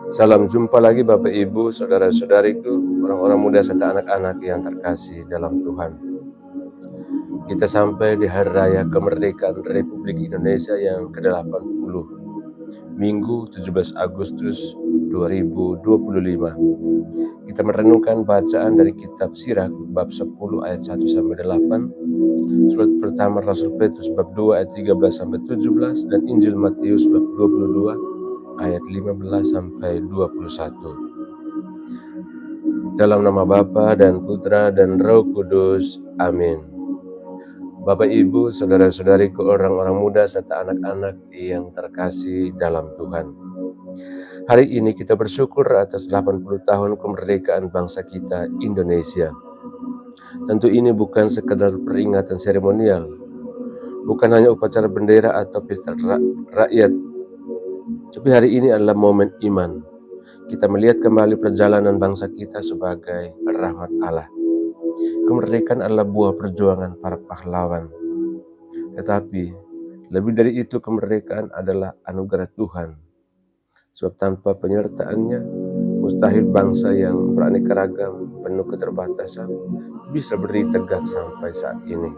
Salam jumpa lagi Bapak Ibu, saudara-saudariku, orang-orang muda serta anak-anak yang terkasih dalam Tuhan. Kita sampai di Hari Raya Kemerdekaan Republik Indonesia yang ke-80, Minggu 17 Agustus 2025. Kita merenungkan bacaan dari kitab Sirach bab 10 ayat 1-8, surat pertama Rasul Petrus bab 2 ayat 13-17, dan Injil Matius bab 22 ayat 15-21. Dalam nama Bapa dan Putra dan Roh Kudus. Amin. Bapak Ibu, saudara-saudariku, orang-orang muda serta anak-anak yang terkasih dalam Tuhan. Hari ini kita bersyukur atas 80 tahun kemerdekaan bangsa kita, Indonesia. Tentu ini bukan sekadar peringatan seremonial, bukan hanya upacara bendera atau pesta rakyat, tapi hari ini adalah momen iman. Kita melihat kembali perjalanan bangsa kita sebagai rahmat Allah. Kemerdekaan adalah buah perjuangan para pahlawan. Tetapi lebih dari itu, kemerdekaan adalah anugerah Tuhan. Sebab tanpa penyertaannya, mustahil bangsa yang beraneka ragam, penuh keterbatasan, bisa berdiri tegak sampai saat ini.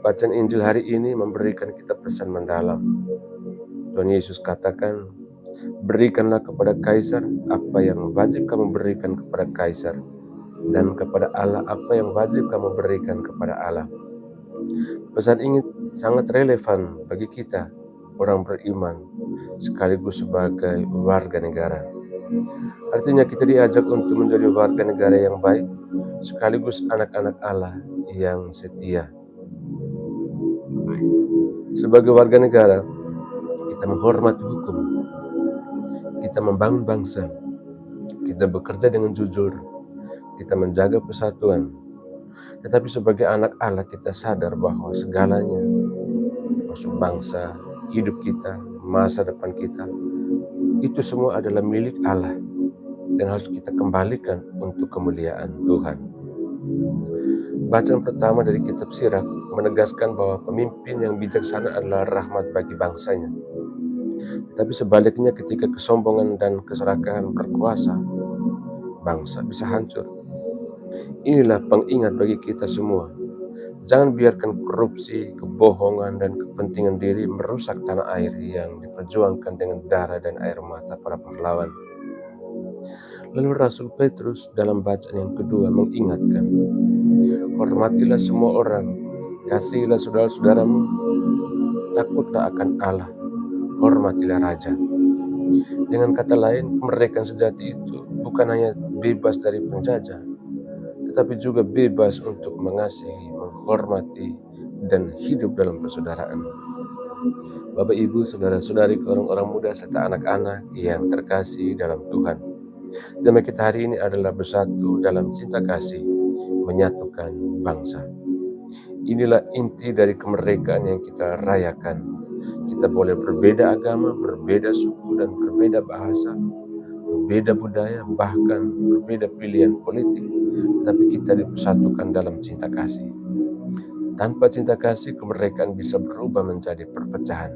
Bacaan Injil hari ini memberikan kita pesan mendalam. Tuhan Yesus katakan, berikanlah kepada Kaisar apa yang wajib kamu berikan kepada Kaisar, dan kepada Allah apa yang wajib kamu berikan kepada Allah. Pesan ini sangat relevan bagi kita, orang beriman, sekaligus sebagai warga negara. Artinya kita diajak untuk menjadi warga negara yang baik, sekaligus anak-anak Allah yang setia. Sebagai warga negara, kita menghormati hukum, kita membangun bangsa, kita bekerja dengan jujur, kita menjaga persatuan. Tetapi sebagai anak Allah kita sadar bahwa segalanya, masuk bangsa, hidup kita, masa depan kita, itu semua adalah milik Allah dan harus kita kembalikan untuk kemuliaan Tuhan. Bacaan pertama dari kitab Sirach menegaskan bahwa pemimpin yang bijaksana adalah rahmat bagi bangsanya. Tapi sebaliknya, ketika kesombongan dan keserakahan berkuasa, bangsa bisa hancur. Inilah pengingat bagi kita semua. Jangan biarkan korupsi, kebohongan, dan kepentingan diri merusak tanah air yang diperjuangkan dengan darah dan air mata para pahlawan. Lalu Rasul Petrus dalam bacaan yang kedua mengingatkan, hormatilah semua orang, kasihilah saudara-saudaramu, takutlah akan Allah, hormatilah raja. Dengan kata lain, kemerdekaan sejati itu bukan hanya bebas dari penjajah, tetapi juga bebas untuk mengasihi, menghormati, dan hidup dalam persaudaraan. Bapak Ibu, saudara-saudari, orang-orang muda serta anak-anak yang terkasih dalam Tuhan. Tema kita hari ini adalah bersatu dalam cinta kasih, menyatukan bangsa. Inilah inti dari kemerdekaan yang kita rayakan. Kita boleh berbeda agama, berbeda suku, dan berbeda bahasa, berbeda budaya, bahkan berbeda pilihan politik, tetapi kita dipersatukan dalam cinta kasih. Tanpa cinta kasih, kemerdekaan bisa berubah menjadi perpecahan.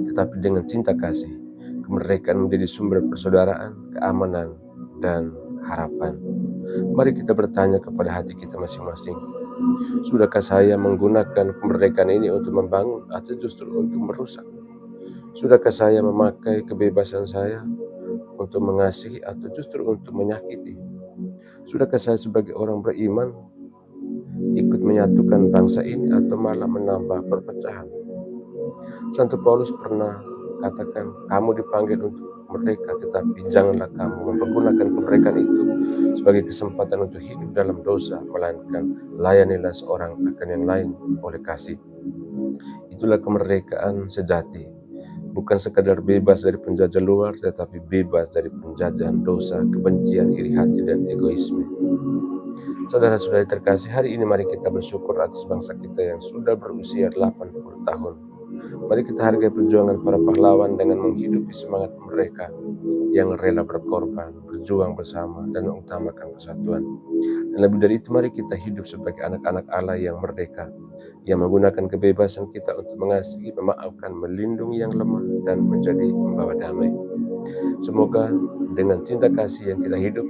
Tetapi dengan cinta kasih, kemerdekaan menjadi sumber persaudaraan, keamanan, dan harapan. Mari kita bertanya kepada hati kita masing-masing. Sudahkah saya menggunakan kemerdekaan ini untuk membangun atau justru untuk merusak? Sudahkah saya memakai kebebasan saya untuk mengasihi atau justru untuk menyakiti? Sudahkah saya sebagai orang beriman ikut menyatukan bangsa ini atau malah menambah perpecahan? Santo Paulus pernah katakan, kamu dipanggil untuk merdeka, tetapi janganlah kamu mempergunakan kemerdekaan itu sebagai kesempatan untuk hidup dalam dosa, melainkan layanilah seorang akan yang lain oleh kasih. Itulah kemerdekaan sejati, bukan sekadar bebas dari penjajah luar, tetapi bebas dari penjajahan dosa, kebencian, iri hati, dan egoisme. Saudara-saudari terkasih, hari ini mari kita bersyukur atas bangsa kita yang sudah berusia 80 tahun. Mari kita hargai perjuangan para pahlawan dengan menghidupi semangat mereka yang rela berkorban, berjuang bersama, dan mengutamakan persatuan. Dan lebih dari itu, mari kita hidup sebagai anak-anak Allah yang merdeka, yang menggunakan kebebasan kita untuk mengasihi, memaafkan, melindungi yang lemah, dan menjadi pembawa damai. Semoga dengan cinta kasih yang kita hidup,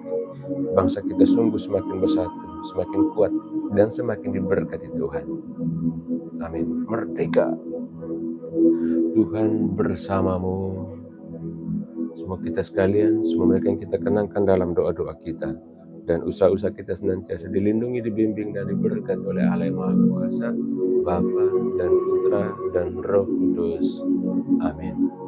bangsa kita sungguh semakin bersatu, semakin kuat, dan semakin diberkati Tuhan. Amin. Merdeka. Tuhan bersamamu. Semua kita sekalian, semua mereka yang kita kenangkan dalam doa-doa kita, dan usaha-usaha kita senantiasa dilindungi, dibimbing, dan diberkati oleh Allah yang Maha Kuasa, Bapa dan Putra dan Roh Kudus. Amin.